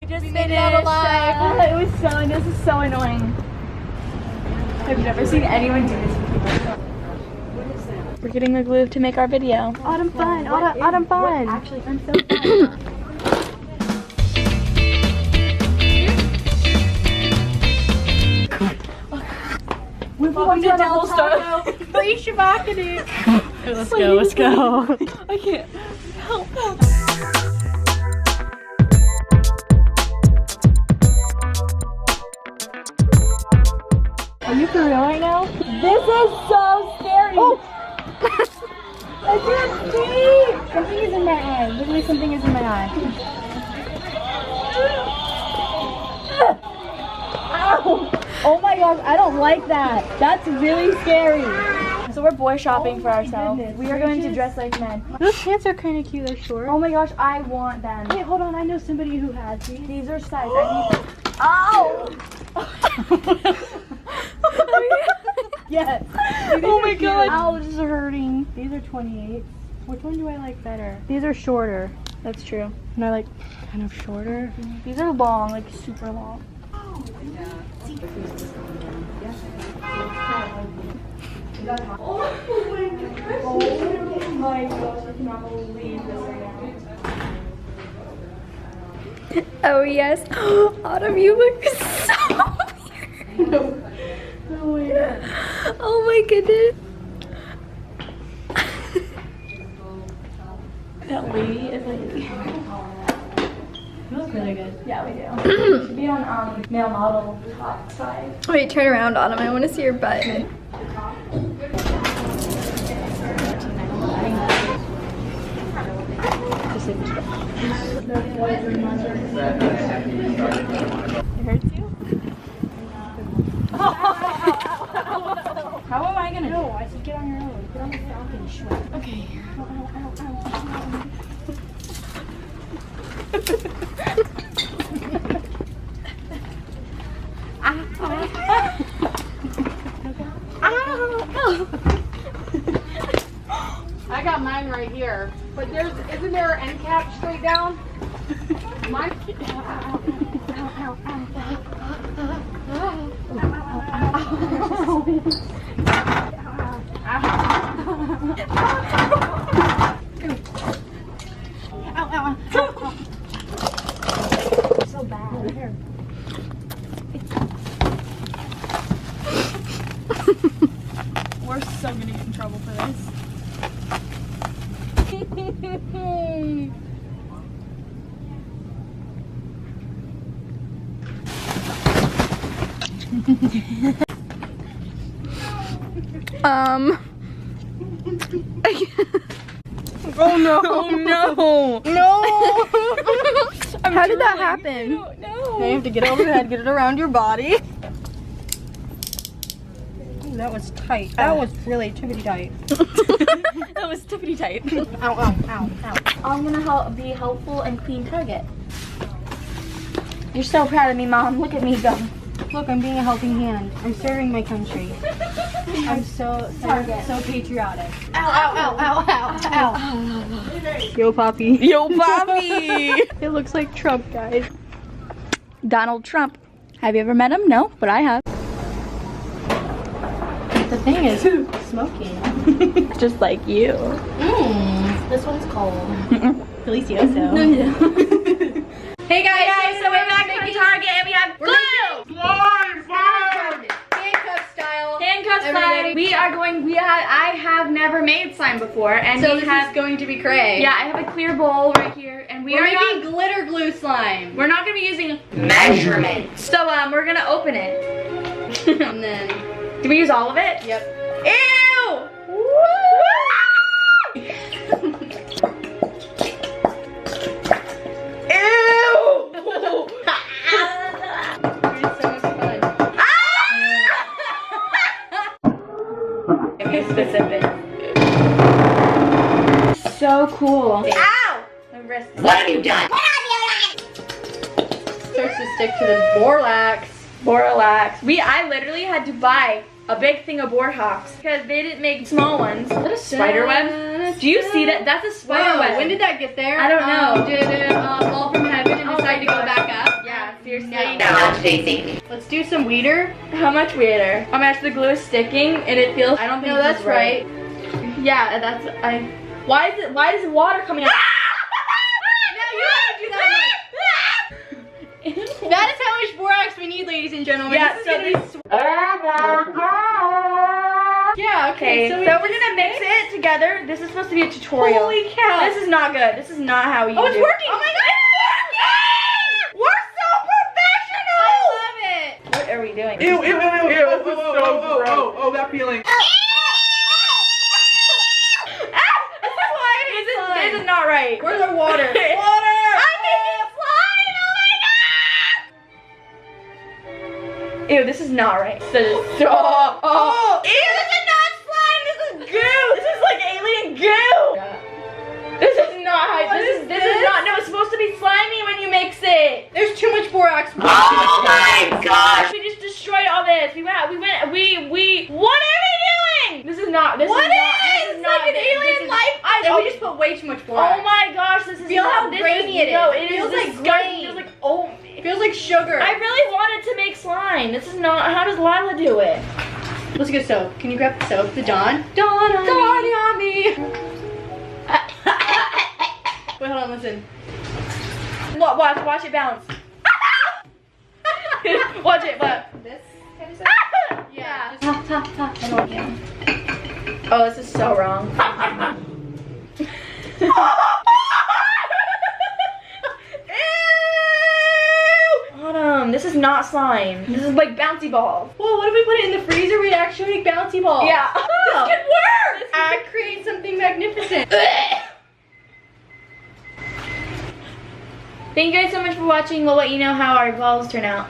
We just made it out alive. This is so annoying. I've never seen anyone do this before. We're getting the glue to make our video. Autumn fun, autumn fun. Actually, I'm so fun. We're going to double start. Free shabakadoo. Let's go, let's go. I can't help. Are you for real right now? This is so scary. Oh. I can't see. Something is in my eye. Literally something is in my eye. Ow. Oh my gosh, I don't like that. That's really scary. So we're boy shopping for ourselves. We are going to dress like men. Those pants are kind of cute. They're short. Oh my gosh, I want them. Wait, hold on. I know somebody who has these. These are size. I need them. Ow! Yes. Oh my god. Ow, this is hurting. These are 28. Which one do I like better? These are shorter. That's true. And I like kind of shorter. These are long, like super long. Oh my gosh, I cannot believe this right now. Oh yes. Autumn, you look so weird. No way. Oh my goodness. That lady is like... You look really good. Yeah, we do. We should be on male model top side. Wait, turn around, Autumn. I want to see your butt. It hurts you? How am I gonna? No, I said get on your own. Get on the falcon short. Okay. I got mine right here, but isn't there an end cap straight down? Mine. So bad. Here. We're so gonna get in trouble for this. Oh no! Oh no! No! How did that happen? No. Now you have to get over your head, get it around your body. Ooh, that was tight. That was really tippity tight. That was tippity tight. Ow, ow, ow, ow. I'm gonna be helpful and clean Target. You're so proud of me, Mom. Look at me go. Look, I'm being a helping hand. I'm serving my country. I'm so patriotic. Ow, ow, ow, ow, ow, ow. Yo, Poppy. Yo, Poppy. It looks like Trump, guys. Donald Trump. Have you ever met him? No, but I have. The thing is smoking. Just like you. This one's cold. Delicioso. Hey guys, so we're back from Target and we have glue! Handcuff style. Handcuff slime. We are going, I have never made slime before, and So we this have, is going to be cray. yeah, I have a clear bowl right here, and We're making glitter glue slime. we're not gonna be using measurements. So we're gonna open it. And then, Do we use all of it? yep. Ew! Ew! It's so much fun. Be specific. So cool. Ow! My wrist. What have you done? Starts to stick to the borax. Borax. I literally had to buy a big thing of Borax because they didn't make small ones. Is that a spider web? Do you see that? That's a spider web. When did that get there? I don't know. Did it fall from heaven and decide to go back up? seriously? No. Let's do some weeder. How much weirder? How much the glue is sticking and it feels. I don't think No, this that's is right. Yeah, that's Why is water coming out? No, you have to do that much. That is how much borax we need, ladies and gentlemen. Yeah, This is so gonna be yeah, Okay, so we're gonna mix it together. This is supposed to be a tutorial. Holy cow. This is not good. This is not how you do. Oh, it's working. Oh my god, it's working! We're so professional! I love it. What are we doing? Ew, ew, ew, ew, ew. This is so gross. Oh, that feeling. This is not right. Where's our water? Water! I'm making slime! Oh my god! Ew, this is not right. This is so. Oh! Ew, this is not slime! This is goo! This is like alien goo! This is not how. This is not. No, it's supposed to be slimy when you mix it. There's too much borax. Oh my gosh. We just destroyed all this. What are we doing? This is not. This What is not. is? This is It's not. like an alien life. Oh, We just put way too much borax. oh my gosh, this is. Feel not, how this grainy is, it is. No, It it feels is like disgusting. grain. It feels like oh. It feels like sugar. I really wanted to make slime. This is not. How does Lila do it? Let's get soap. Can you grab the soap? The Dawn? Dawn on me. Wait, hold on, listen. Watch it bounce. Watch it, but. This kind of soap? Yeah. Oh, this is so wrong. Autumn, this is not slime. This is like bouncy balls. Well, what if we put it in the freezer? We'd actually make bouncy balls. Yeah. This could work. This could create something magnificent. Thank you guys so much for watching. We'll let you know how our balls turn out.